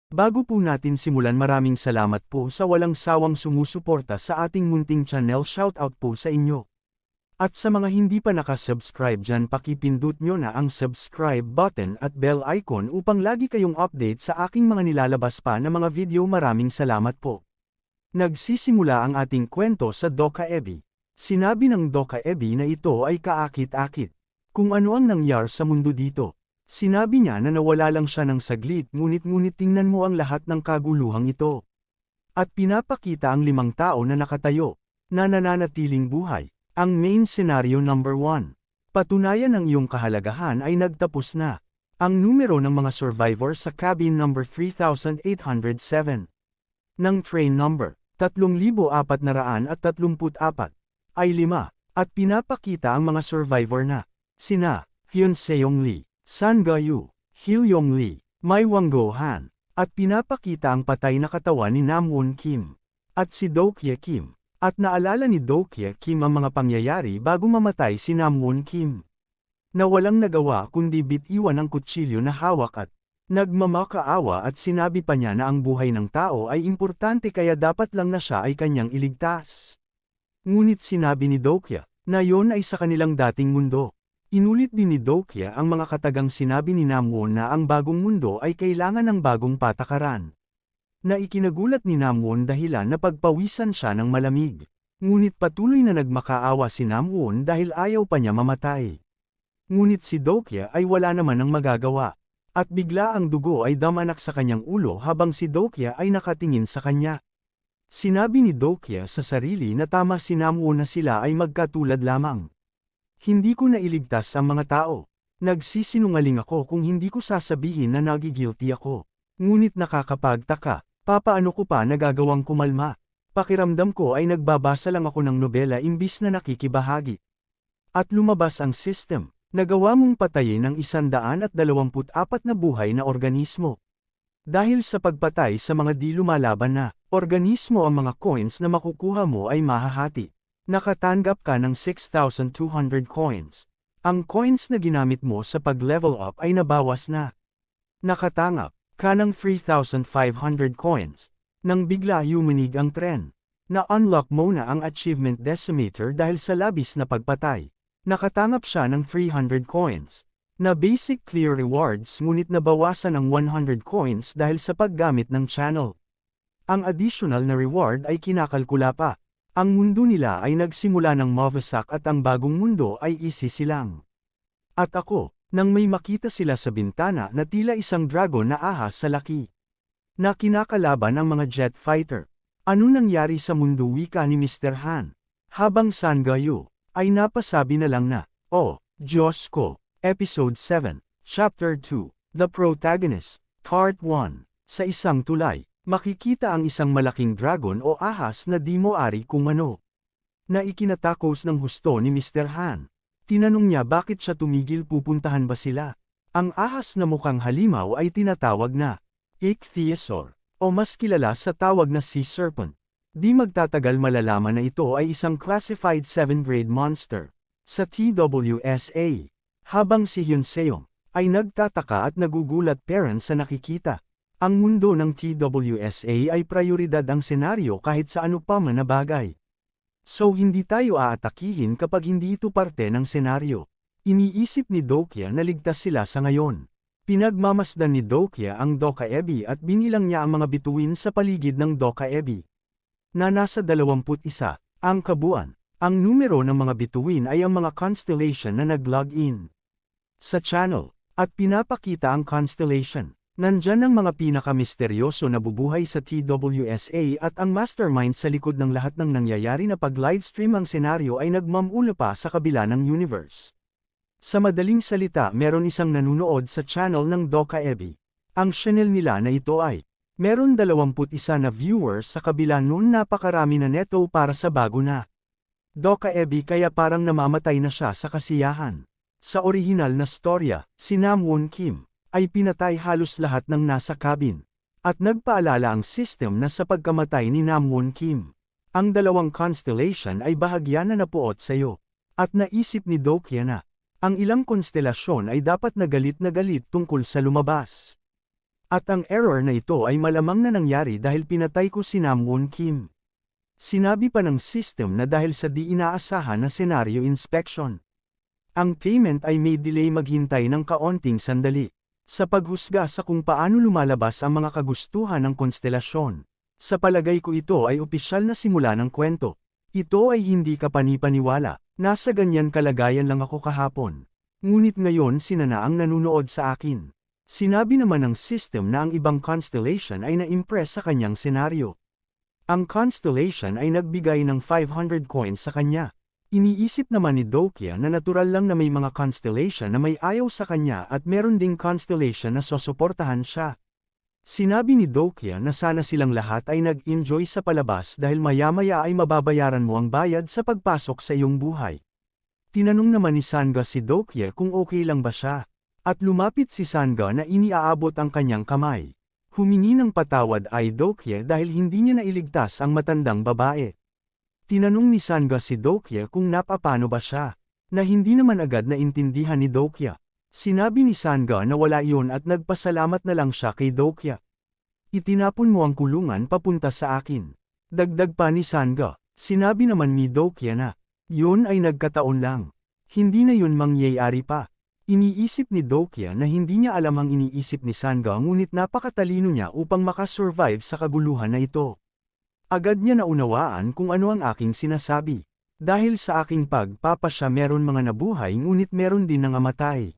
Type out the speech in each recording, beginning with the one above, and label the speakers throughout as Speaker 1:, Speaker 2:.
Speaker 1: Bago po natin simulan, maraming salamat po sa walang sawang sumusuporta sa ating munting channel. Shoutout po sa inyo. At sa mga hindi pa nakasubscribe dyan, pakipindut nyo na ang subscribe button at bell icon upang lagi kayong update sa aking mga nilalabas pa na mga video. Maraming salamat po. Nagsisimula ang ating kwento sa Doka-Ebi. Sinabi ng Doka-Ebi na ito ay kaakit-akit. Kung ano ang nangyari sa mundo dito. Sinabi niya na nawala lang siya ng saglit, ngunit tingnan mo ang lahat ng kaguluhang ito. At pinapakita ang 5 tao na nakatayo, na nananatiling buhay. Ang main scenario number 1. Patunayan ng iyong kahalagahan ay nagtapos na. Ang numero ng mga survivor sa cabin number 3807 ng train number 3434 ay 5, at pinapakita ang mga survivor na sina Hyun Seong Lee, San Gayu, Hil Yong Lee, Mai Wang-go Han, at pinapakita ang patay na katawan ni Nam Won Kim, at si Do Kye Kim, at naalala ni Do Kye Kim ang mga pangyayari bago mamatay si Nam Won Kim. Na walang nagawa kundi bitiwan ang kutsilyo na hawak at nagmamakaawa, at sinabi pa niya na ang buhay ng tao ay importante kaya dapat lang na siya ay kanyang iligtas. Ngunit sinabi ni Do Kye na yon ay sa kanilang dating mundo. Inulit din ni Do Kye ang mga katagang sinabi ni Nam Won na ang bagong mundo ay kailangan ng bagong patakaran. Na ikinagulat ni Nam Won dahilan na pagpawisan siya ng malamig. Ngunit patuloy na nagmakaawa si Nam Won dahil ayaw pa niya mamatay. Ngunit si Do Kye ay wala naman ng magagawa. At bigla ang dugo ay damanak sa kanyang ulo habang si Do Kye ay nakatingin sa kanya. Sinabi ni Do Kye sa sarili na tama si Nam Won na sila ay magkatulad lamang. Hindi ko nailigtas ang mga tao. Nagsisinungaling ako kung hindi ko sasabihin na nagigilty ako. Ngunit nakakapagtaka, papaano ko pa nagagawang kumalma? Pakiramdam ko ay nagbabasa lang ako ng nobela imbis na nakikibahagi. At lumabas ang system. Nagawa mong patayin ng 124 na buhay na organismo. Dahil sa pagpatay sa mga di lumalaban na organismo, ang mga coins na makukuha mo ay mahahati. Nakatanggap ka ng 6,200 coins. Ang coins na ginamit mo sa pag-level up ay nabawas na. Nakatanggap ka ng 3,500 coins. Nang bigla yumanig ang tren. Na-unlock mo na ang achievement decimeter dahil sa labis na pagpatay. Nakatanggap siya ng 300 coins. Na basic clear rewards, ngunit nabawasan ng 100 coins dahil sa paggamit ng channel. Ang additional na reward ay kinakalkula pa. Ang mundo nila ay nagsimula ng Movasak at ang bagong mundo ay isisilang. At ako, nang may makita sila sa bintana na tila isang dragon na ahas sa laki. Na kinakalaban ang mga jet fighter. Ano nangyari sa mundo, wika ni Mr. Han? Habang San Gayu ay napasabi na lang na, oh, Diyos ko. Episode 7, Chapter 2, The Protagonist, Part 1. Sa isang tulay, makikita ang isang malaking dragon o ahas na di mo ari kung ano. Na ikinatakos ng husto ni Mr. Han. Tinanong niya bakit siya tumigil, pupuntahan ba sila? Ang ahas na mukhang halimaw ay tinatawag na Ichthyosaur, o mas kilala sa tawag na Sea Serpent. Di magtatagal malalaman na ito ay isang classified 7th grade monster sa TWSA. Habang si Hyun Seong ay nagtataka at nagugulat parents sa nakikita. Ang mundo ng TWSA ay prioridad ang senaryo kahit sa ano pa man na bagay. So hindi tayo aatakihin kapag hindi ito parte ng senaryo. Iniisip ni Do Kye na ligtas sila sa ngayon. Pinagmamasdan ni Do Kye ang Doka-Ebi at binilang niya ang mga bituin sa paligid ng Doka-Ebi. Na nasa 21 ang kabuuan. Ang numero ng mga bituin ay ang mga constellation na nag-log in sa channel, at pinapakita ang constellation. Nandyan ang mga pinakamisteryoso na bubuhay sa TWSA at ang mastermind sa likod ng lahat ng nangyayari na pag-livestream. Ang senaryo ay nagmamula pa sa kabila ng universe. Sa madaling salita, meron isang nanunood sa channel ng Doka-Ebi. Ang channel nila na ito ay meron 21 na viewers sa kabila noon, napakarami na neto para sa bago na Doka-Ebi, kaya parang namamatay na siya sa kasiyahan. Sa orihinal na storya, si Nam Won Kim ay pinatay halos lahat ng nasa cabin. At nagpaalala ang system na sa pagkamatay ni Nam Won Kim, ang dalawang constellation ay bahagya na napuot sa iyo. At naisip ni Do Kye na ang ilang konstelasyon ay dapat na galit tungkol sa lumabas. At ang error na ito ay malamang na nangyari dahil pinatay ko si Namwon Kim. Sinabi pa ng system na dahil sa di inaasahan na senaryo inspection. Ang payment ay may delay maghintay ng kaonting sandali. Sa paghusga sa kung paano lumalabas ang mga kagustuhan ng konstelasyon. Sa palagay ko ito ay opisyal na simula ng kwento. Ito ay hindi ka panipaniwala. Nasa ganyan kalagayan lang ako kahapon. Ngunit ngayon sina na ang nanunood sa akin. Sinabi naman ng system na ang ibang constellation ay na-impress sa kanyang senaryo. Ang constellation ay nagbigay ng 500 coins sa kanya. Iniisip naman ni Dokia na natural lang na may mga constellation na may ayaw sa kanya at meron ding constellation na susuportahan siya. Sinabi ni Dokia na sana silang lahat ay nag-enjoy sa palabas dahil maya-maya ay mababayaran mo ang bayad sa pagpasok sa iyong buhay. Tinanong naman ni Sangga si Dokia kung okay lang ba siya. At lumapit si Sangga na iniaabot ang kanyang kamay. Humingi ng patawad ay Dokia dahil hindi niya nailigtas ang matandang babae. Tinanong ni Sangga si Dokia kung napapano ba siya, na hindi naman agad na intindihan ni Dokia. Sinabi ni Sangga na wala iyon at nagpasalamat na lang siya kay Dokia. Itinapon mo ang kulungan papunta sa akin. Dagdag pa ni Sangga, sinabi naman ni Dokia na, yun ay nagkataon lang. Hindi na yun mangyayari pa. Iniisip ni Dokia na hindi niya alam ang iniisip ni Sangga ngunit napakatalino niya upang makasurvive sa kaguluhan na ito. Agad niya naunawaan kung ano ang aking sinasabi. Dahil sa aking pagpapasya meron mga nabuhay ngunit meron din nangamatay.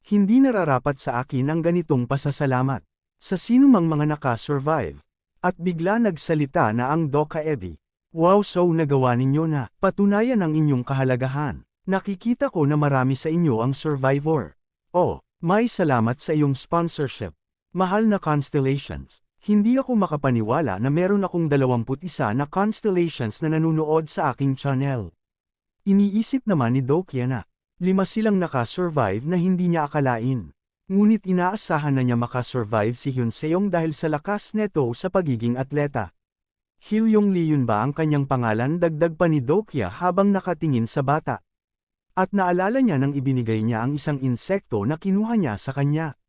Speaker 1: Hindi nararapat sa akin ang ganitong pasasalamat. Sa sinumang mga nakasurvive. At bigla nagsalita na ang Doka Ebi. Wow, so nagawa ninyo na. Patunayan ang inyong kahalagahan. Nakikita ko na marami sa inyo ang survivor. Oh, may salamat sa iyong sponsorship. Mahal na constellations. Hindi ako makapaniwala na meron akong 21 na constellations na nanunood sa aking channel. Iniisip naman ni Dokia na 5 silang nakasurvive na hindi niya akalain. Ngunit inaasahan na niya makasurvive si Hyun Seong dahil sa lakas neto sa pagiging atleta. Hyun Lee ba ang kanyang pangalan, dagdag pa ni Dokia habang nakatingin sa bata. At naalala niya nang ibinigay niya ang isang insekto na kinuha niya sa kanya.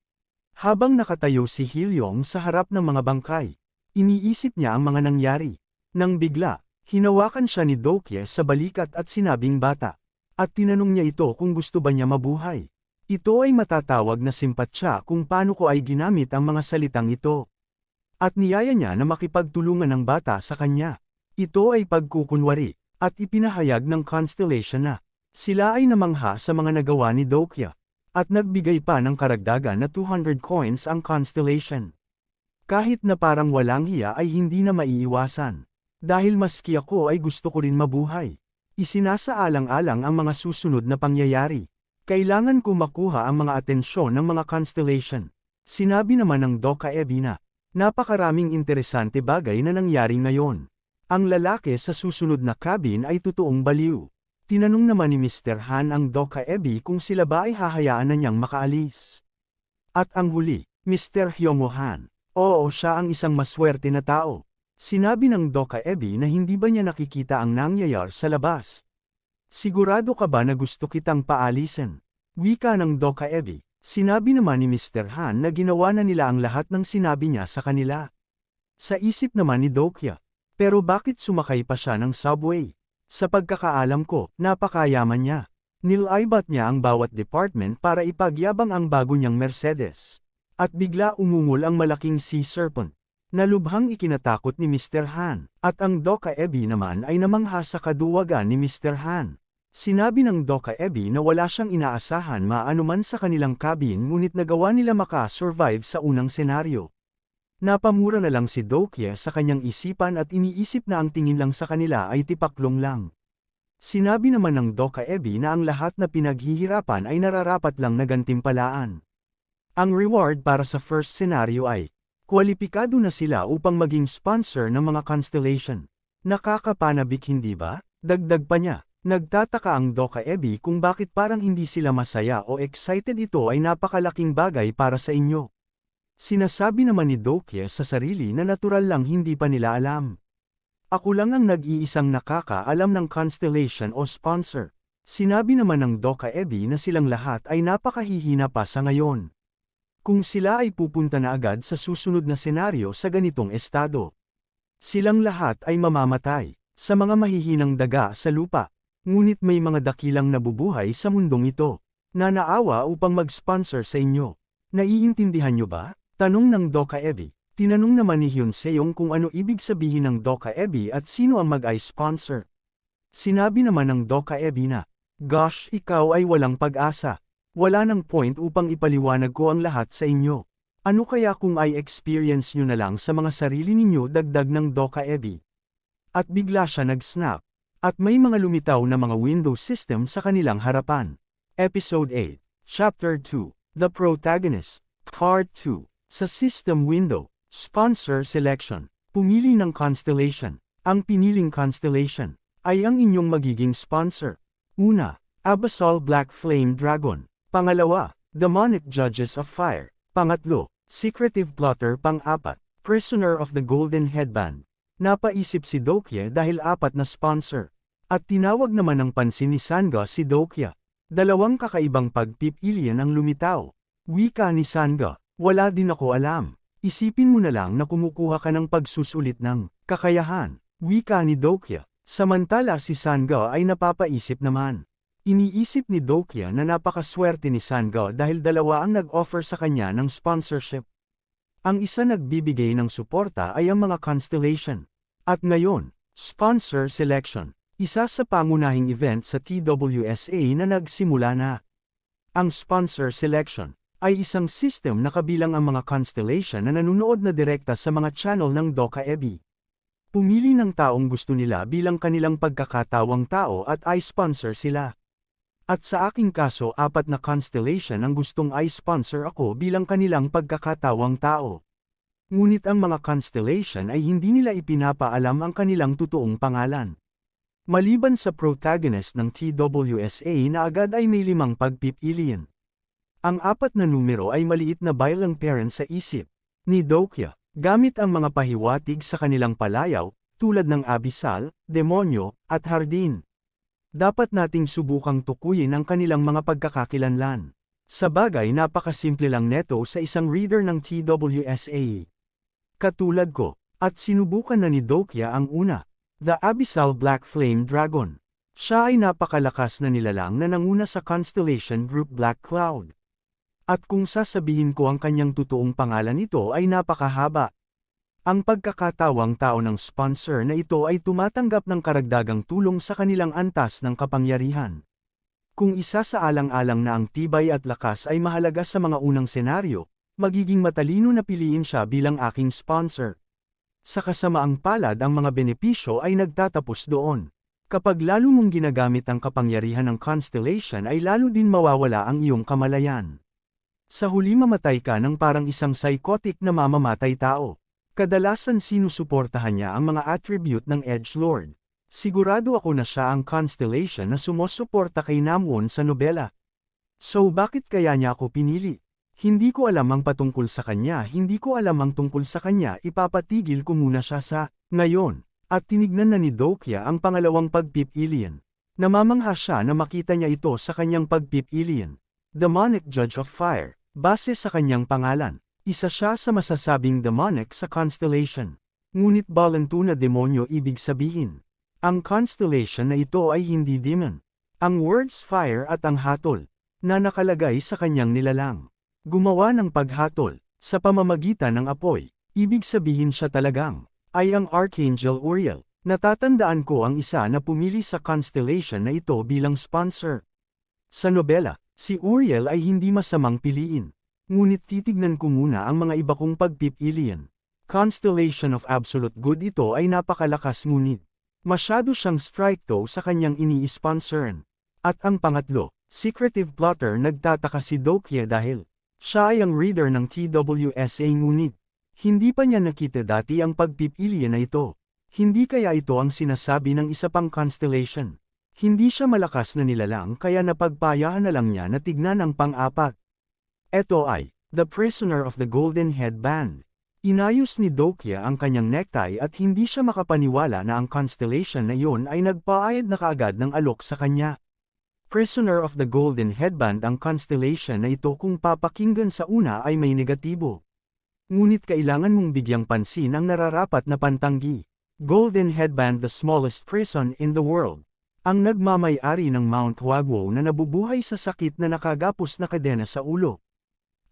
Speaker 1: Habang nakatayo si Hyun sa harap ng mga bangkay, iniisip niya ang mga nangyari. Nang bigla, hinawakan siya ni Dokia sa balikat at sinabing bata. At tinanong niya ito kung gusto ba niya mabuhay. Ito ay matatawag na simpatsya kung paano ko ay ginamit ang mga salitang ito. At niyaya niya na makipagtulungan ng bata sa kanya. Ito ay pagkukunwari, at ipinahayag ng constellation na sila ay namangha sa mga nagawa ni Dokia. At nagbigay pa ng karagdagan na 200 coins ang constellation. Kahit na parang walang hiya ay hindi na maiiwasan. Dahil maski ako ay gusto ko rin mabuhay. Isinasaalang-alang ang mga susunod na pangyayari. Kailangan ko makuha ang mga atensyon ng mga constellation. Sinabi naman ng Doka Ebi na, napakaraming interesante bagay na nangyari ngayon. Ang lalaki sa susunod na cabin ay totoong baliw. Tinanong naman ni Mr. Han ang Doka Ebi kung sila ba ay hahayaan na niyang makaalis. At ang huli, Mr. Hyungo Han. Oo, siya ang isang maswerte na tao. Sinabi ng Doka Ebi na hindi ba niya nakikita ang nangyayari sa labas. Sigurado ka ba na gusto kitang paalisin? Wika ng Doka Ebi. Sinabi naman ni Mr. Han na ginawa na nila ang lahat ng sinabi niya sa kanila. Sa isip naman ni Dokia. Pero bakit sumakay pa siya ng subway? Sa pagkakaalam ko, napakayaman niya. Nilaibat niya ang bawat department para ipagyabang ang bago niyang Mercedes. At bigla umungol ang malaking sea serpent. Nalubhang ikinatakot ni Mr. Han, at ang Doka Ebi naman ay namangha sa kaduwagan ni Mr. Han. Sinabi ng Doka Ebi na wala siyang inaasahan maanuman sa kanilang cabin ngunit nagawa nila maka-survive sa unang senaryo. Napamura na lang si Dokia sa kanyang isipan at iniisip na ang tingin lang sa kanila ay tipaklong lang. Sinabi naman ng Doka Ebi na ang lahat na pinaghihirapan ay nararapat lang na gantimpalaan. Ang reward para sa first scenario ay kwalipikado na sila upang maging sponsor ng mga constellation. Nakakapanabik hindi ba? Dagdag pa niya. Nagtataka ang Doka Ebi kung bakit parang hindi sila masaya o excited, ito ay napakalaking bagay para sa inyo. Sinasabi naman ni Dokia sa sarili na natural lang hindi pa nila alam. Ako lang ang nag-iisang nakakaalam ng constellation o sponsor. Sinabi naman ng Doka Ebi na silang lahat ay napakahihina pa sa ngayon. Kung sila ay pupunta na agad sa susunod na senaryo sa ganitong estado. Silang lahat ay mamamatay sa mga mahihinang daga sa lupa. Ngunit may mga dakilang nabubuhay sa mundong ito na naawa upang mag-sponsor sa inyo. Naiintindihan nyo ba? Tanong ng Dokaebi. Tinanong naman ni Hyun Seong kung ano ibig sabihin ng Dokaebi at sino ang mag-i-sponsor. Sinabi naman ng Dokaebi na, "Gosh, ikaw ay walang pag-asa. Wala nang point upang ipaliwanag ko ang lahat sa inyo. Ano kaya kung i-experience nyo na lang sa mga sarili ninyo?" dagdag ng Dokaebi. At bigla siya nag-snap. At may mga lumitaw na mga Windows system sa kanilang harapan. Episode 8, Chapter 2, The Protagonist, Part 2. Sa System Window, Sponsor Selection. Pumili ng Constellation. Ang piniling constellation ay ang inyong magiging sponsor. Una, Abyssal Black Flame Dragon. Pangalawa, Demonic Judges of Fire. Pangatlo, Secretive Plotter. Pang-apat, Prisoner of the Golden Headband. Napaisip si Dokya dahil apat na sponsor. At tinawag naman ng pansin ni Sangha si Dokya. Dalawang kakaibang pagpipilian ang lumitaw. Wika ni Sangha. Wala din ako alam. Isipin mo na lang na kumukuha ka ng pagsusulit ng kakayahan. Wika ni Dokya. Samantala si Sangha ay napapaisip naman. Iniisip ni Dokya na napakaswerte ni Sangha dahil dalawa ang nag-offer sa kanya ng sponsorship. Ang isa nagbibigay ng suporta ay ang mga constellation. At ngayon, sponsor selection. Isa sa pangunahing event sa TWSA na nagsimula na. Ang sponsor selection ay isang system na kabilang ang mga constellation na nanunood na direkta sa mga channel ng Dokaebi. Pumili ng taong gusto nila bilang kanilang pagkakatawang tao at i-sponsor sila. At sa aking kaso 4 na constellation ang gustong i-sponsor ako bilang kanilang pagkakatawang tao. Ngunit ang mga constellation ay hindi nila ipinapaalam ang kanilang totoong pangalan. Maliban sa protagonist ng TWSA na agad ay may 5 pagpipilian. Ang 4 na numero ay maliit na bilang parent sa isip ni Dokya, gamit ang mga pahiwatig sa kanilang palayaw, tulad ng Abyssal, Demonyo, at Hardin. Dapat nating subukang tukuyin ang kanilang mga pagkakakilanlan. Sa bagay napakasimple lang neto sa isang reader ng TWSA. Katulad ko, at sinubukan na ni Dokya ang una, The Abyssal Black Flame Dragon. Siya ay napakalakas na nilalang na nanguna sa constellation group Black Cloud. At kung sasabihin ko ang kanyang totoong pangalan nito ay napakahaba. Ang pagkakatawang tao ng sponsor na ito ay tumatanggap ng karagdagang tulong sa kanilang antas ng kapangyarihan. Kung isa sa alang-alang na ang tibay at lakas ay mahalaga sa mga unang senaryo, magiging matalino na piliin siya bilang aking sponsor. Sa kasamaang palad ang mga benepisyo ay nagtatapos doon. Kapag lalo mong ginagamit ang kapangyarihan ng constellation ay lalo din mawawala ang iyong kamalayan. Sa huli mamatay ka ng parang isang psychotic na mamamatay tao. Kadalasan sinusuportahan niya ang mga attribute ng Edgelord. Sigurado ako na siya ang constellation na sumusuporta kay Namwon sa nobela. So bakit kaya niya ako pinili? Hindi ko alam ang patungkol sa kanya, hindi ko alam ang tungkol sa kanya, ipapatigil ko muna siya sa ngayon. At tinignan na ni Dokya ang pangalawang pagpipilian. Namamangha siya na makita niya ito sa kanyang pagpipilian. Demonic Judge of Fire. Base sa kanyang pangalan, isa siya sa masasabing demonic sa constellation. Ngunit balantu na demonyo ibig sabihin. Ang constellation na ito ay hindi demon. Ang words fire at ang hatol, na nakalagay sa kanyang nilalang. Gumawa ng paghatol, sa pamamagitan ng apoy, ibig sabihin siya talagang, ay ang Archangel Uriel. Natatandaan ko ang isa na pumili sa constellation na ito bilang sponsor. Sa nobela, si Uriel ay hindi masamang piliin. Ngunit titignan ko muna ang mga iba kong pagpipilian. Constellation of Absolute Good ito ay napakalakas ngunit masyado siyang strike to sa kanyang ini-sponsoran. At ang pangatlo, Secretive Plotter. Nagtataka si Dokya dahil siya ay ang reader ng TWSA ngunit hindi pa niya nakita dati ang pagpipilian na ito. Hindi kaya ito ang sinasabi ng isa pang constellation. Hindi siya malakas na nilalang kaya napagpayahan na lang niya na tignan ang pang-apat. Ito ay, The Prisoner of the Golden Headband. Inayos ni Dokya ang kanyang necktie at hindi siya makapaniwala na ang constellation na iyon ay nagpaayad na kaagad ng alok sa kanya. Prisoner of the Golden Headband ang constellation na ito kung papakinggan sa una ay may negatibo. Ngunit kailangan mong bigyang pansin ang nararapat na pantanggi. Golden Headband, the smallest prison in the world. Ang nagmamay-ari ng Mount Huaguo na nabubuhay sa sakit na nakagapos na kadena sa ulo.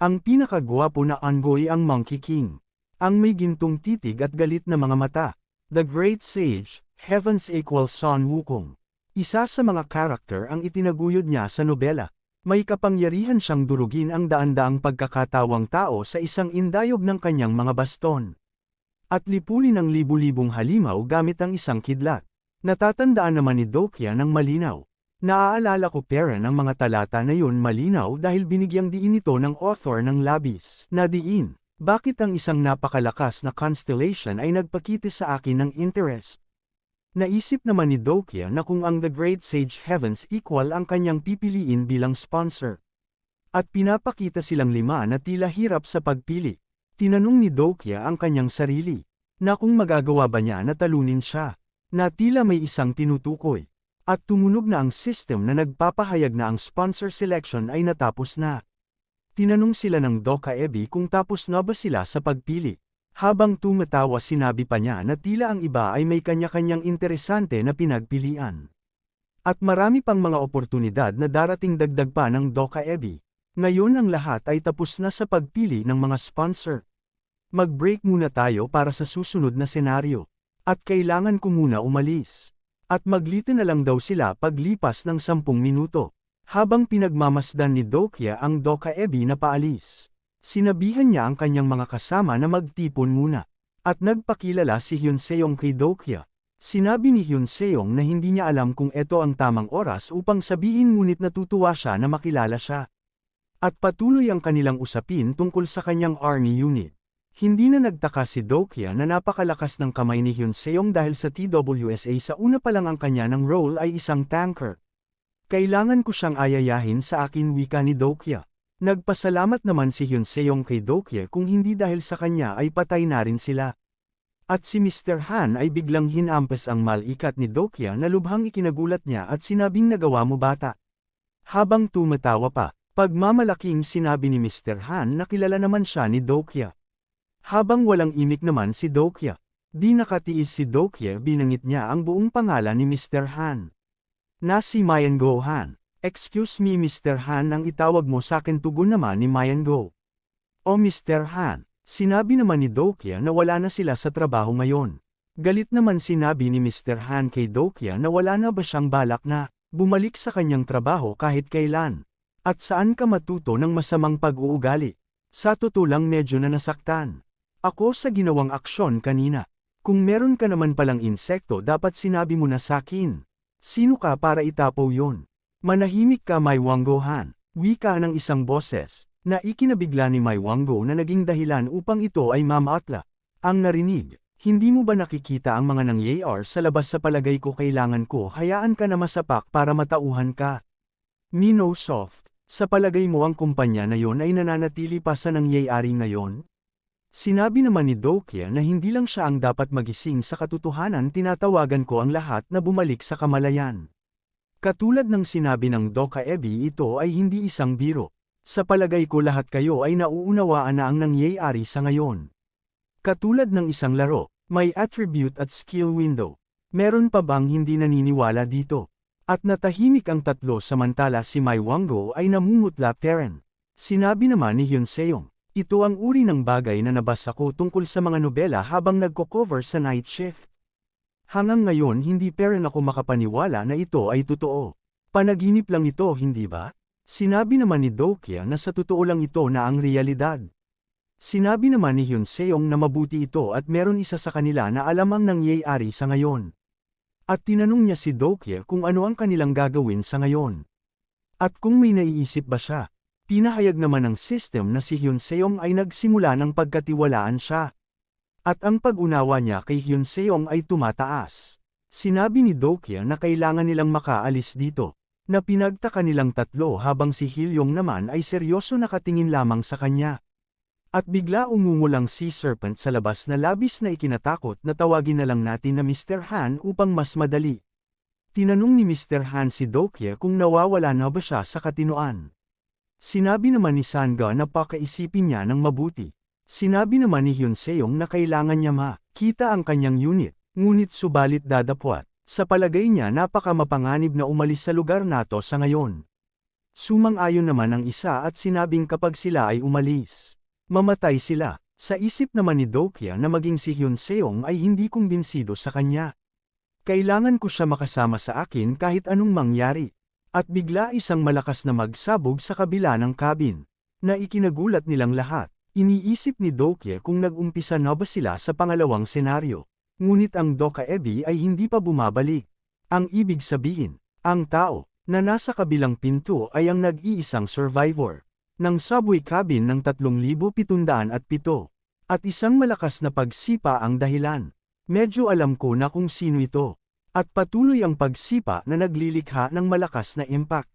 Speaker 1: Ang pinakagwapo na Ongoy ang Monkey King. Ang may gintong titig at galit na mga mata. The Great Sage, Heaven's Equal Son Wukong. Isa sa mga karakter ang itinaguyod niya sa nobela. May kapangyarihan siyang durugin ang daan-daang pagkakatawang tao sa isang indayog ng kanyang mga baston. At lipulin ang libu-libong halimaw gamit ang isang kidlat. Natatandaan naman ni Dokya ng malinaw. Naaalala ko pera ng mga talata na yun malinaw dahil binigyang diin ito ng author ng labis na diin. Bakit ang isang napakalakas na constellation ay nagpakita sa akin ng interest? Naisip naman ni Dokya na kung ang The Great Sage Heavens Equal ang kanyang pipiliin bilang sponsor. At pinapakita silang lima na tila hirap sa pagpili. Tinanong ni Dokya ang kanyang sarili, na kung magagawa ba niya na talunin siya. Na tila may isang tinutukoy. At tumunog na ang system na nagpapahayag na ang sponsor selection ay natapos na. Tinanong sila ng Doka Ebi kung tapos na ba sila sa pagpili. Habang tumatawa sinabi pa niya na tila ang iba ay may kanya-kanyang interesante na pinagpilian. At marami pang mga oportunidad na darating dagdag pa ng Doka Ebi. Ngayon ang lahat ay tapos na sa pagpili ng mga sponsor. Mag-break muna tayo para sa susunod na senaryo. At kailangan ko muna umalis. At maglito na lang daw sila paglipas ng 10 minuto. Habang pinagmamasdan ni Dokya ang Doka Ebi na paalis. Sinabihan niya ang kanyang mga kasama na magtipon muna. At nagpakilala si Hyunseong kay Dokya. Sinabi ni Hyunseong na hindi niya alam kung ito ang tamang oras upang sabihin ngunit natutuwa siya na makilala siya. At patuloy ang kanilang usapin tungkol sa kanyang army unit. Hindi na nagtaka si Dokya na napakalakas ng kamay ni Hyunseong dahil sa TWSA sa una pa lang ang kanya ng role ay isang tanker. Kailangan ko siyang ayayahin sa akin wika ni Dokya. Nagpasalamat naman si Hyunseong kay Dokya kung hindi dahil sa kanya ay patay na rin sila. At si Mr. Han ay biglang hinampes ang malikat ni Dokya na lubhang ikinagulat niya at sinabing nagawa mo bata. Habang tumatawa pa, pagmamalaking sinabi ni Mr. Han na kilala naman siya ni Dokya. Habang walang imik naman si Dokya. Di nakatiis si Dokya binangit niya ang buong pangalan ni Mr. Han. Na si Mayango Han. Excuse me Mr. Han ang itawag mo sa akin tugon naman ni Mayango. O Mr. Han, sinabi naman ni Dokya na wala na sila sa trabaho ngayon. Galit naman sinabi ni Mr. Han kay Dokya na wala na ba siyang balak na bumalik sa kanyang trabaho kahit kailan. At saan ka matuto ng masamang pag-uugali? Sa totoo lang medyo na nasaktan. Ako sa ginawang aksyon kanina. Kung meron ka naman palang insekto dapat sinabi mo na sakin. Sino ka para itapaw yon? Manahimik ka Maywanggo Han. Wika ng isang boses, na ikinabigla ni Maywanggo na naging dahilan upang ito ay mamaatla. Ang narinig, hindi mo ba nakikita ang mga nangyayar sa labas sa palagay ko kailangan ko hayaan ka na masapak para matauhan ka. Mino Soft, sa palagay mo ang kumpanya na yon ay nananatili pa sa nangyayari ngayon? Sinabi naman ni Dokya na hindi lang siya ang dapat magising sa katotohanan tinatawagan ko ang lahat na bumalik sa kamalayan. Katulad ng sinabi ng Doka Ebi ito ay hindi isang biro. Sa palagay ko lahat kayo ay nauunawaan na ang nangyayari sa ngayon. Katulad ng isang laro, may attribute at skill window. Meron pa bang hindi naniniwala dito? At natahimik ang tatlo samantala si Maywanggo ay namumutla peren. Sinabi naman ni Hyunseong. Ito ang uri ng bagay na nabasa ko tungkol sa mga nobela habang nagko-cover sa night shift. Hanggang ngayon hindi pa rin ako makapaniwala na ito ay totoo. Panaginip lang ito hindi ba? Sinabi naman ni Dokya na sa totoo lang ito na ang realidad. Sinabi naman ni Hyunseong na mabuti ito at meron isa sa kanila na alam ang nangyayari sa ngayon. At tinanong niya si Dokya kung ano ang kanilang gagawin sa ngayon. At kung may naiisip ba siya. Pinahayag naman ng system na si Hyunseong ay nagsimula ng pagkatiwalaan siya. At ang pag-unawa niya kay Hyunseong ay tumataas. Sinabi ni Dokya na kailangan nilang makaalis dito, na pinagtaka nilang tatlo habang si Hylyong naman ay seryoso nakatingin lamang sa kanya. At bigla umungol ang Sea Serpent sa labas na labis na ikinatakot na tawagin na lang natin na Mr. Han upang mas madali. Tinanong ni Mr. Han si Dokye kung nawawala na ba siya sa katinoan. Sinabi naman ni Sangga na pakaisipin niya ng mabuti. Sinabi naman ni Hyun Seong na kailangan niya makita ang kanyang unit, ngunit subalit dadapwat. Sa palagay niya napakamapanganib na umalis sa lugar nato sa ngayon. Sumang-ayon naman ang isa at sinabing kapag sila ay umalis, mamatay sila. Sa isip naman ni Dokye na maging si Hyun Seong ay hindi kumbinsido sa kanya. Kailangan ko siya makasama sa akin kahit anong mangyari. At bigla isang malakas na magsabog sa kabila ng cabin, na ikinagulat nilang lahat. Iniisip ni Dokye kung nag-umpisa na ba sila sa pangalawang senaryo. Ngunit ang Dokaebi ay hindi pa bumabalik. Ang ibig sabihin, ang tao na nasa kabilang pinto ay ang nag-iisang survivor ng subway cabin ng 3,707 at isang malakas na pagsipa ang dahilan. Medyo alam ko na kung sino ito. At patuloy ang pagsipa na naglilikha ng malakas na impact.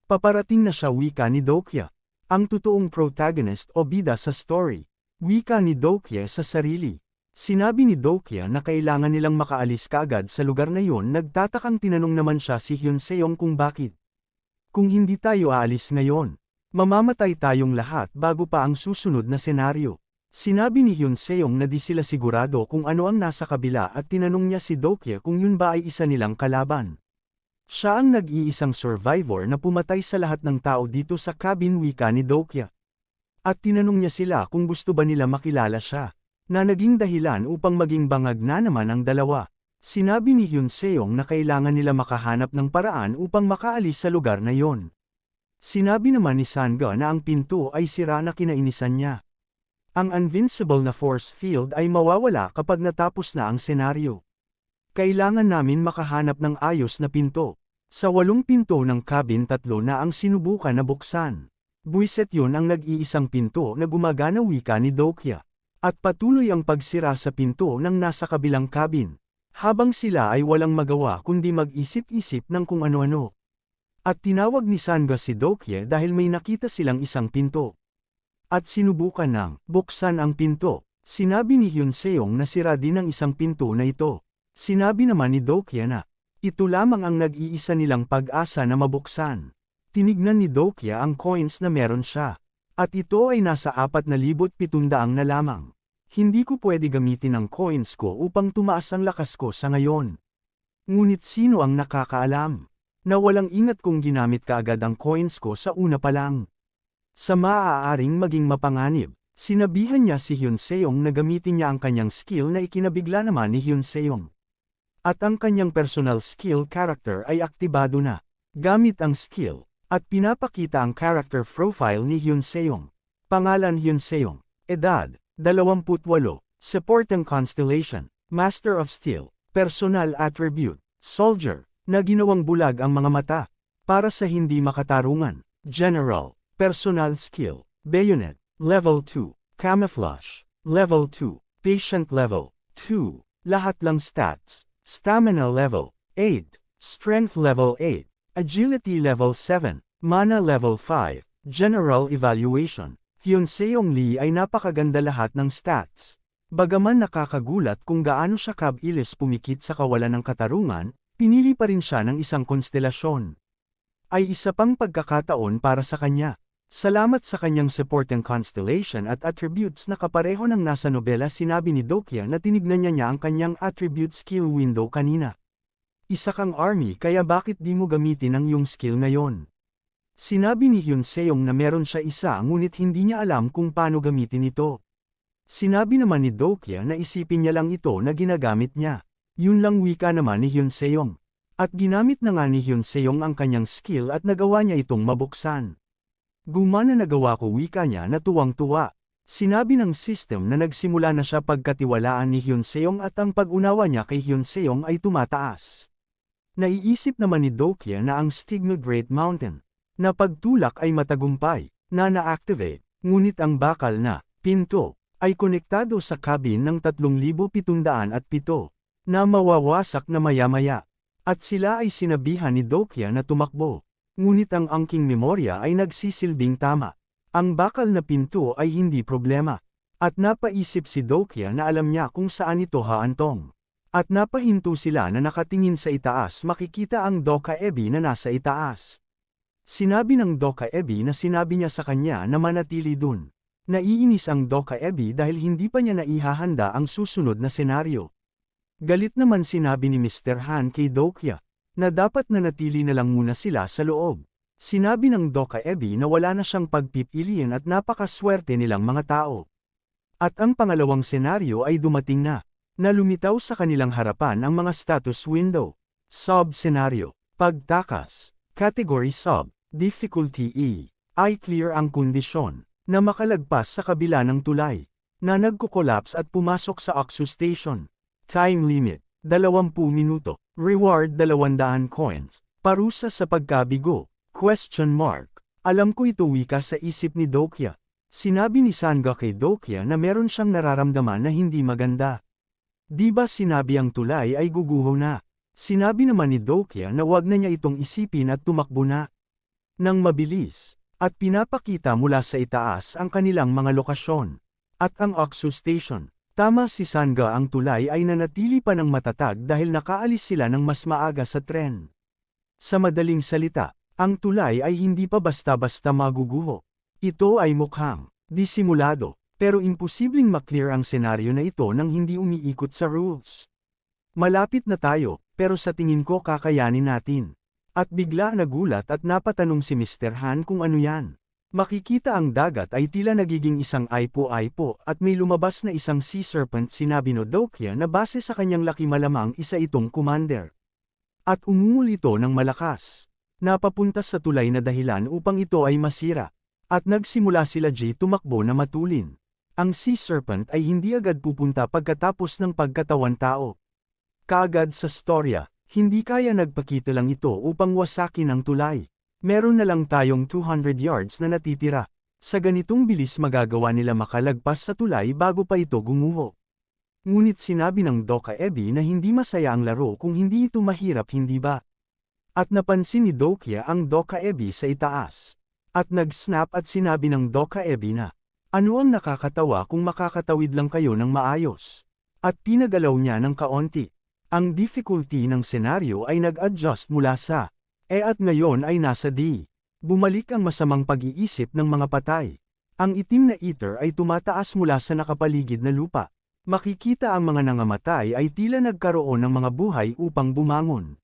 Speaker 1: Paparating na siya, wika ni Dokye. Ang totoong protagonist o bida sa story. Wika ni Dokye sa sarili. Sinabi ni Dokye na kailangan nilang makaalis kaagad sa lugar na yon. Nagtatakang tinanong naman siya si Hyun Seong kung bakit. Kung hindi tayo aalis ngayon, mamamatay tayong lahat bago pa ang susunod na senaryo. Sinabi ni Hyun Seong na di sila sigurado kung ano ang nasa kabila at tinanong niya si Dokye kung yun ba ay isa nilang kalaban. Siya ang nag-iisang survivor na pumatay sa lahat ng tao dito sa cabin, wika ni Dokye. At tinanong niya sila kung gusto ba nila makilala siya, na naging dahilan upang maging bangag na naman ang dalawa. Sinabi ni Hyun Seong na kailangan nila makahanap ng paraan upang makaalis sa lugar na yon. Sinabi naman ni Sangga na ang pinto ay sira na kinainisan niya. Ang invincible na force field ay mawawala kapag natapos na ang senaryo. Kailangan namin makahanap ng ayos na pinto. Sa 8 pinto ng cabin 3 na ang sinubukan na buksan. Buwiset yun ang nag-iisang pinto na gumagana, wika ni Dokye. At patuloy ang pagsira sa pinto ng nasa kabilang cabin. Habang sila ay walang magawa kundi mag-isip-isip ng kung ano-ano. At tinawag ni Sangga si Dokye dahil may nakita silang isang pinto. At sinubukan ng buksan ang pinto. Sinabi ni Hyun Seong na sira din ang isang pinto na ito. Sinabi naman ni Dokye na ito lamang ang nag-iisa nilang pag-asa na mabuksan. Tinignan ni Dokye ang coins na meron siya. At ito ay nasa 4,700 na lamang. Hindi ko pwede gamitin ang coins ko upang tumaas ang lakas ko sa ngayon. Ngunit sino ang nakakaalam? Na walang ingat kung ginamit kaagad ang coins ko sa una pa lang. Sa maaaring maging mapanganib, sinabihan niya si Hyun Seong na gamitin niya ang kanyang skill na ikinabigla naman ni Hyun Seong. At ang kanyang personal skill character ay aktibado na. Gamit ang skill, at pinapakita ang character profile ni Hyun Seong. Pangalan Hyun Seong. Edad, 28. Support ang Constellation. Master of Steel. Personal attribute. Soldier. Na ginawang bulag ang mga mata. Para sa hindi makatarungan. General. Personal skill. Bayonet. Level 2. Camouflage. Level 2. Patient level 2. Lahat lang stats. Stamina level 8, Strength level 8, Agility level 7, Mana level 5, General Evaluation. Hyun Seong Lee ay napakaganda lahat ng stats. Bagaman nakakagulat kung gaano siya kabilis pumikit sa kawalan ng katarungan, pinili pa rin siya ng isang konstelasyon. Ay isa pang pagkakataon para sa kanya. Salamat sa kanyang support and constellation at attributes na kapareho ng nasa nobela. Sinabi ni Dokye na tinignan niya ang kanyang attribute skill window kanina. Isa kang army kaya bakit di mo gamitin ang iyong skill ngayon? Sinabi ni Hyun Seong na meron siya isa ngunit hindi niya alam kung paano gamitin ito. Sinabi naman ni Dokye na isipin niya lang ito na ginagamit niya. Yun lang, wika naman ni Hyun Seong. At ginamit na nga ni Hyun Seong ang kanyang skill at nagawa niya itong mabuksan. Gumana, nagawa ko, wika niya na tuwang-tuwa. Sinabi ng system na nagsimula na siya pagkatiwalaan ni Hyun Seong at ang pag-unawa niya kay Hyun Seong ay tumataas. Naiisip naman ni Dokye na ang Stigma Great Mountain na pagtulak ay matagumpay, na na-activate, ngunit ang bakal na pinto ay konektado sa cabin ng 3,707 na mawawasak na maya-maya. At sila ay sinabihan ni Dokye na tumakbo. Ngunit ang angking memorya ay nagsisilbing tama. Ang bakal na pinto ay hindi problema. At napaisip si Dokye na alam niya kung saan ito haantong. At napahinto sila na nakatingin sa itaas, makikita ang Dokaebi na nasa itaas. Sinabi ng Dokaebi na sinabi niya sa kanya na manatili dun. Naiinis ang Dokaebi dahil hindi pa niya naihahanda ang susunod na senaryo. Galit naman sinabi ni Mr. Han kay Dokya na dapat nanatili na lang muna sila sa loob. Sinabi ng Dokaebi na wala na siyang pagpipilian at napakaswerte nilang mga tao. At ang pangalawang senaryo ay dumating na lumitaw sa kanilang harapan ang mga status window. Sub senaryo, pagtakas, category sub, difficulty E, ay clear ang kondisyon na makalagpas sa kabila ng tulay, na nagko-collapse at pumasok sa Oxu Station. Time limit, 20 minuto, reward 200 coins, parusa sa pagkabigo, question mark. Alam ko ito wika sa isip ni Dokya. Sinabi ni Sanga kay Dokya na meron siyang nararamdaman na hindi maganda. Di ba sinabi ang tulay ay guguho na? Sinabi naman ni Dokya na wag na niya itong isipin at tumakbo na. Nang mabilis, at pinapakita mula sa itaas ang kanilang mga lokasyon. At ang Oxu Station. Tama si Sanga, ang tulay ay nanatili pa ng matatag dahil nakaalis sila ng mas maaga sa tren. Sa madaling salita, ang tulay ay hindi pa basta-basta maguguho. Ito ay mukhang disimulado. Pero imposibleng maklear ang senaryo na ito nang hindi umiikot sa rules. Malapit na tayo, pero sa tingin ko kakayanin natin. At bigla nagulat at napatanong si Mr. Han kung ano yan. Makikita ang dagat ay tila nagiging isang aipo-aipo at may lumabas na isang sea serpent, sinabi ni Dokya na base sa kanyang laki malamang isa itong commander. At umungol ito ng malakas. Napapunta sa tulay na dahilan upang ito ay masira. At nagsimula sila tumakbo na matulin. Ang sea serpent ay hindi agad pupunta pagkatapos ng pagkatawan tao. Kaagad sa storya, hindi kaya nagpakita lang ito upang wasakin ang tulay. Meron na lang tayong 200 yards na natitira. Sa ganitong bilis magagawa nila makalagpas sa tulay bago pa ito gumuho. Ngunit sinabi ng Dokaebi na hindi masaya ang laro kung hindi ito mahirap, hindi ba? At napansin ni Dokya ang Dokaebi sa itaas. At nag-snap at sinabi ng Dokaebi na, ano ang nakakatawa kung makakatawid lang kayo ng maayos? At pinagalaw niya ng kaunti. Ang difficulty ng senaryo ay nag-adjust mula sa E at ngayon ay nasa D. Bumalik ang masamang pag-iisip ng mga patay. Ang itim na ether ay tumataas mula sa nakapaligid na lupa. Makikita ang mga nangamatay ay tila nagkaroon ng mga buhay upang bumangon.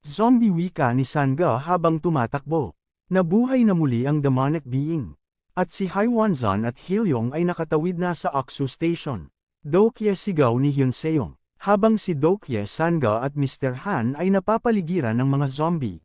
Speaker 1: Zombie wika ni Sanga habang tumatakbo. Nabuhay na muli ang demonic being. At si Haiwanzan at Hilyong ay nakatawid na sa Oxu Station. Dokya sigaw ni Hyunseong, habang si Dokya, Sanga at Mr. Han ay napapaligiran ng mga zombie.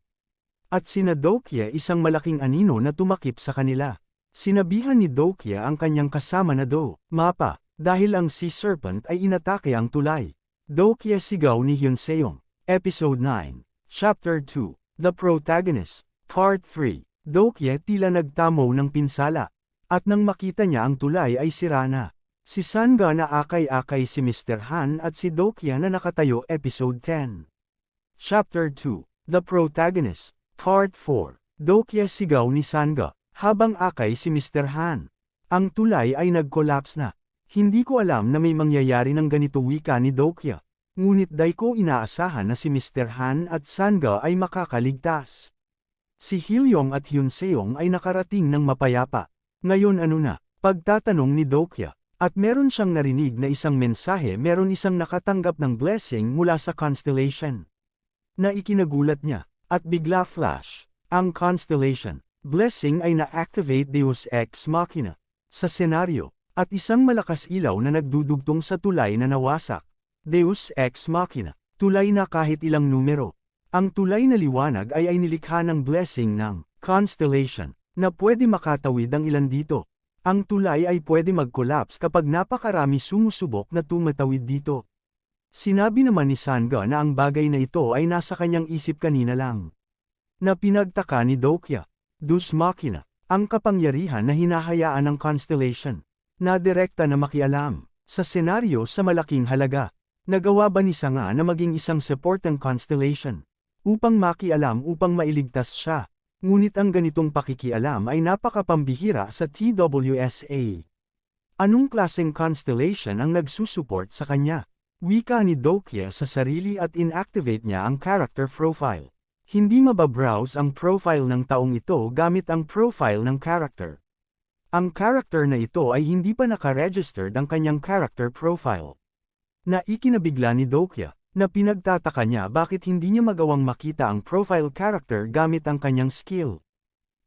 Speaker 1: At sina Dokya isang malaking anino na tumakip sa kanila. Sinabihan ni Dokya ang kanyang kasama na Mapa, dahil ang sea serpent ay inatake ang tulay. Dokya sigaw ni Hyunseong. Episode 9, Chapter 2, The Protagonist, Part 3. Dokya tila nagtamo ng pinsala. At nang makita niya ang tulay ay sira na. Si Sanga na akay-akay si Mr. Han at si Dokya na nakatayo. Episode 10. Chapter 2, The Protagonist, Part 4. Dokya sigaw ni Sanga, habang akay si Mr. Han. Ang tulay ay nag-collapse na. Hindi ko alam na may mangyayari ng ganito, wika ni Dokya. Ngunit day ko inaasahan na si Mr. Han at Sanga ay makakaligtas. Si Hilyong at Hyunseong ay nakarating ng mapayapa. Ngayon ano na? Pagtatanong ni Dokya. At meron siyang narinig na isang mensahe, meron isang nakatanggap ng blessing mula sa constellation. Na ikinagulat niya. At bigla flash. Ang constellation blessing ay na-activate Deus Ex Machina sa senaryo. At isang malakas ilaw na nagdudugtong sa tulay na nawasak. Deus Ex Machina. Tulay na kahit ilang numero. Ang tulay na liwanag ay nilikha ng blessing ng constellation, na pwede makatawid ang ilan dito. Ang tulay ay pwede mag-collapse kapag napakarami sumusubok na tumatawid dito. Sinabi naman ni Sanga na ang bagay na ito ay nasa kanyang isip kanina lang. Na pinagtaka ni Dokya. Deus Machina, ang kapangyarihan na hinahayaan ng constellation, na direkta na makialam sa senaryo sa malaking halaga. Nagawa ba ni Sanga na maging isang support ng constellation? Upang makialam upang mailigtas siya. Ngunit ang ganitong pakikialam ay napakapambihira sa TWSA. Anong klaseng constellation ang nagsusuport sa kanya? Wika ni Dokya sa sarili at inactivate niya ang character profile. Hindi mababrowse ang profile ng taong ito gamit ang profile ng character. Ang character na ito ay hindi pa naka-registered ang kanyang character profile. Naikinabigla ni Dokya, na pinagtataka niya bakit hindi niya magawang makita ang profile character gamit ang kanyang skill.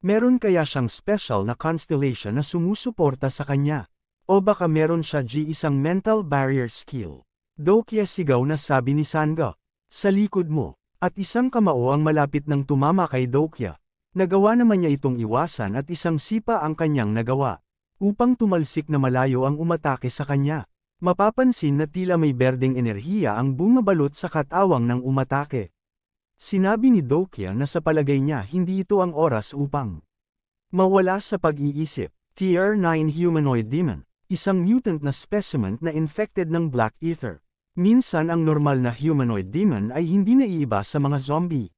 Speaker 1: Meron kaya siyang special na constellation na sumusuporta sa kanya? O baka meron siya isang mental barrier skill? Dokya sigaw na sabi ni Sanga. Sa likod mo. At isang kamao ang malapit ng tumama kay Dokya. Nagawa naman niya itong iwasan at isang sipa ang kanyang nagawa. Upang tumalsik na malayo ang umatake sa kanya. Mapapansin na tila may berdeng enerhiya ang bumabalot sa katawang ng umatake. Sinabi ni Dokya na sa palagay niya hindi ito ang oras upang mawala sa pag-iisip. Tier 9 Humanoid Demon, isang mutant na specimen na infected ng Black Ether. Minsan ang normal na humanoid demon ay hindi naiiba sa mga zombie.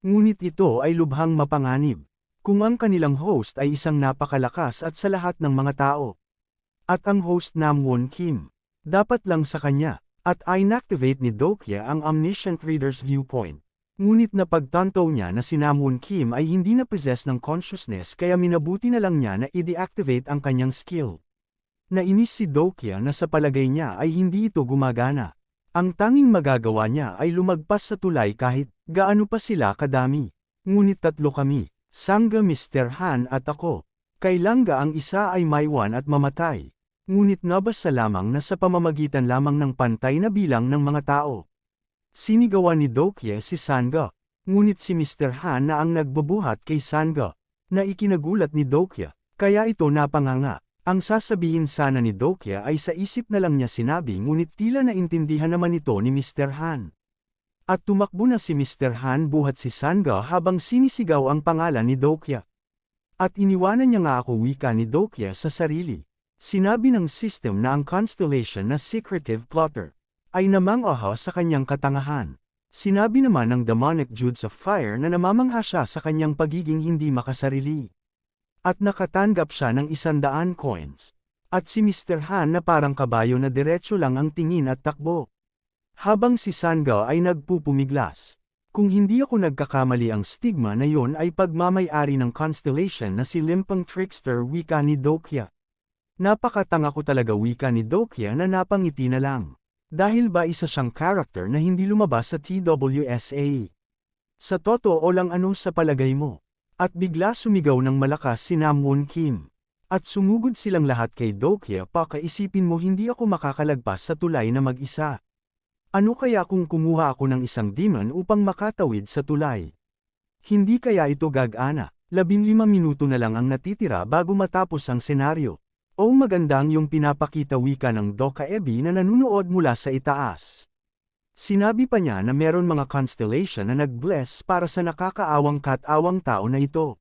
Speaker 1: Ngunit ito ay lubhang mapanganib. Kung ang kanilang host ay isang napakalakas at sa lahat ng mga tao. At ang host Namwon Kim. Dapat lang sa kanya. At inactivate ni Dokya ang Omniscient Reader's Viewpoint. Ngunit napagtanto niya na si Namwon Kim ay hindi na possess ng consciousness kaya minabuti na lang niya na i-deactivate ang kanyang skill. Nainis si Dokya na sa palagay niya ay hindi ito gumagana. Ang tanging magagawa niya ay lumagpas sa tulay kahit gaano pa sila kadami. Ngunit tatlo kami, Sangga, Mr. Han at ako. Kailangga ang isa ay maiwan at mamatay. Ngunit nabasa lamang na sa pamamagitan lamang ng pantay na bilang ng mga tao. Sinigawan ni Dokya si Sangga. Ngunit si Mr. Han na ang nagbubuhat kay Sangga. Na ikinagulat ni Dokya, kaya ito napanganga. Ang sasabihin sana ni Dokya ay sa isip na lang niya sinabi ngunit tila naintindihan naman ito ni Mr. Han. At tumakbo na si Mr. Han buhat si Sangga habang sinisigaw ang pangalan ni Dokya. At iniwanan niya nga ako wika ni Dokya sa sarili. Sinabi ng system na ang constellation na secretive plotter ay namang-aha sa kanyang katangahan. Sinabi naman ng demonic Judes of Fire na namamangha siya sa kanyang pagiging hindi makasarili. At nakatanggap siya ng 100 coins. At si Mr. Han na parang kabayo na diretso lang ang tingin at takbo. Habang si Sangga ay nagpupumiglas. Kung hindi ako nagkakamali ang stigma na yon ay pagmamay-ari ng constellation na si Limpang Trickster wika ni Dokya. Napakatanga ko talaga wika ni Dokya na napangiti na lang. Dahil ba isa siyang character na hindi lumabas sa TWSA? Sa totoo lang ano sa palagay mo? At bigla sumigaw ng malakas si Namwon Kim. At sumugod silang lahat kay Dokya pakaisipin mo hindi ako makakalagpas sa tulay na mag-isa. Ano kaya kung kumuha ako ng isang demon upang makatawid sa tulay? Hindi kaya ito gagana, 15 minuto na lang ang natitira bago matapos ang senaryo. O magandang yung pinapakita wika ng Doka Ebi na nanunood mula sa itaas. Sinabi pa niya na meron mga constellation na nag-bless para sa nakakaawang katawang tao na ito.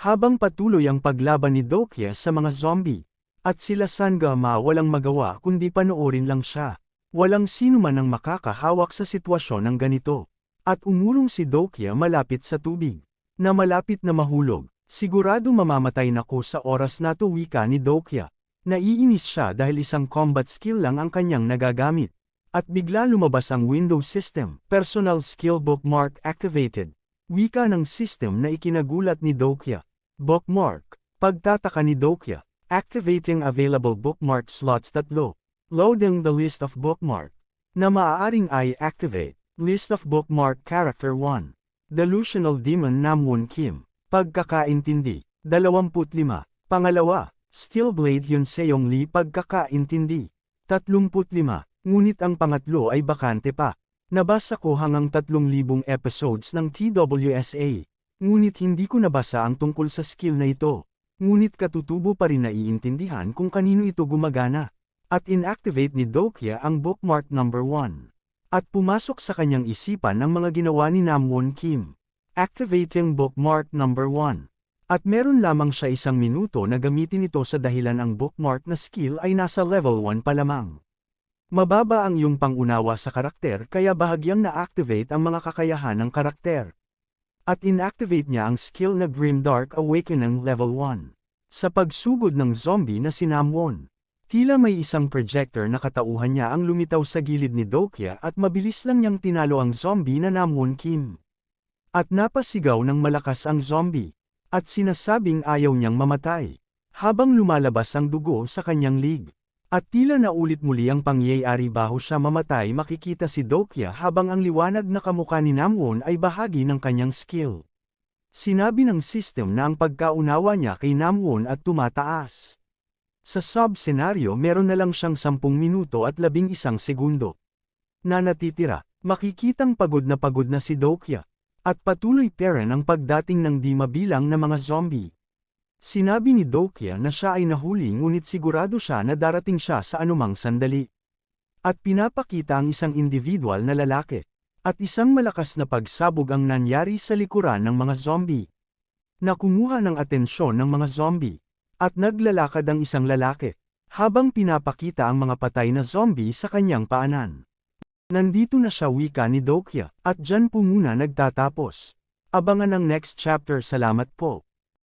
Speaker 1: Habang patuloy ang paglaban ni Dokya sa mga zombie, at sila Sangga walang magawa kundi panoorin lang siya. Walang sino man ang makakahawak sa sitwasyon ng ganito. At umulong si Dokya malapit sa tubig. Na malapit na mahulog, sigurado mamamatay na ko sa oras na to wika ni Dokya. Naiinis siya dahil isang combat skill lang ang kanyang nagagamit. At bigla lumabas ang Windows System, Personal Skill Bookmark Activated. Wika ng system na ikinagulat ni Dokya. Bookmark. Pagtataka ni Dokya. Activating available bookmark slots 3. Loading the list of bookmark. Na maaaring i-activate. List of bookmark character 1. Delusional Demon Namwon Kim. Pagkakaintindi. 25. Pangalawa. Steelblade Hyunseong Lee. Pagkakaintindi. 35. Ngunit ang pangatlo ay bakante pa. Nabasa ko hanggang 3,000 episodes ng TWSA. Ngunit hindi ko nabasa ang tungkol sa skill na ito. Ngunit katutubo pa rin naiintindihan kung kanino ito gumagana. At inactivate ni Dokya ang bookmark number 1. At pumasok sa kanyang isipan ang mga ginawa ni Namwon Kim. Activating bookmark number 1. At meron lamang siya 1 minuto na gamitin ito sa dahilan ang bookmark na skill ay nasa level 1 pa lamang. Mababa ang iyong pangunawa sa karakter kaya bahagyang na-activate ang mga kakayahan ng karakter. At inactivate niya ang skill na Grimdark Awakening level 1. Sa pagsugod ng zombie na si Namwon. Tila may isang projector na katauhan niya ang lumitaw sa gilid ni Dokya at mabilis lang niyang tinalo ang zombie na Namwon Kim. At napasigaw ng malakas ang zombie. At sinasabing ayaw niyang mamatay. Habang lumalabas ang dugo sa kanyang lig. At tila naulit muli ang pangyayari bago siya mamatay, makikita si Dokya habang ang liwanag na kamukha ni Namwon ay bahagi ng kanyang skill. Sinabi ng system na ang pagkaunawa niya kay Namwon at tumataas. Sa sub-senaryo meron na lang siyang 10 minuto at 11 segundo. Na natitira, makikitang pagod na si Dokya. At patuloy pa rin ang pagdating ng di mabilang na mga zombie. Sinabi ni Dokya na siya ay nahuli ngunit sigurado siya na darating siya sa anumang sandali. At pinapakita ang isang individual na lalaki. At isang malakas na pagsabog ang nangyari sa likuran ng mga zombie. Na kumuha ng atensyon ng mga zombie. At naglalakad ang isang lalaki. Habang pinapakita ang mga patay na zombie sa kanyang paanan. Nandito na siya, wika ni Dokya, at dyan po muna nagtatapos. Abangan ang next chapter. Salamat po.